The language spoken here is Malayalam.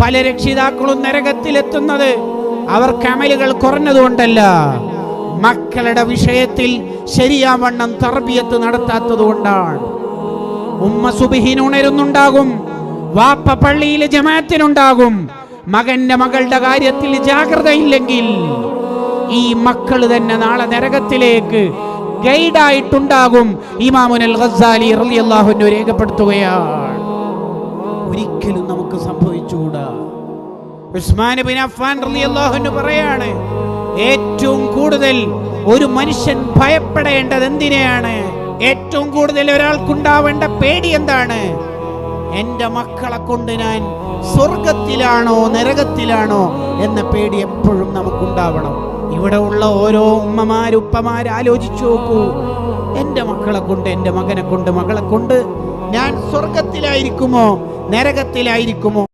പല രക്ഷിതാക്കളും നരകത്തിലെത്തുന്നത് അവർക്ക് അമലുകൾ കുറഞ്ഞതുകൊണ്ടല്ല, മക്കളുടെ വിഷയത്തിൽ ശരിയാവണ്ണം തർബിയത്ത് നടത്താത്തത് കൊണ്ടാണ്. ഉമ്മ സുബ്ഹിന് ഉണരുന്നുണ്ടാകും, വാപ്പ പള്ളിയിലെ ജമാഅത്തിനുണ്ടാകും. മകന്റെ മകളുടെ കാര്യത്തിൽ ജാഗ്രതയില്ലെങ്കിൽ ഈ മക്കൾ തന്നെ നാളെ നരകത്തിലേക്ക് ഗൈഡായിട്ടുണ്ടാകും. ഇമാമുൽ ഗസ്സാലി റളിയല്ലാഹു അൻഹു രേഖപ്പെടുത്തുകയാണ്. ഒരിക്കലും നമുക്ക് സംഭവിച്ചുകൂടാ. ഉസ്മാൻ ഇബ്നു അഫ്ഫാൻ റളിയല്ലാഹു അൻഹു പറയാണ്, ഏറ്റവും കൂടുതൽ ഒരു മനുഷ്യൻ ഭയപ്പെടേണ്ടത് എന്തിനെയാണ്? ഏറ്റവും കൂടുതൽ ഒരാൾക്കുണ്ടാവേണ്ട പേടി എന്താണ്? എൻ്റെ മക്കളെ കൊണ്ട് ഞാൻ സ്വർഗത്തിലാണോ നരകത്തിലാണോ എന്ന പേടി എപ്പോഴും നമുക്കുണ്ടാവണം. ഇവിടെ ഉള്ള ഓരോ ഉപ്പമാര് ആലോചിച്ചു നോക്കൂ, എൻ്റെ മക്കളെ കൊണ്ട്, എൻ്റെ മകനെ കൊണ്ട്, മകളെ കൊണ്ട് ഞാൻ സ്വർഗത്തിലായിരിക്കുമോ നരകത്തിലായിരിക്കുമോ?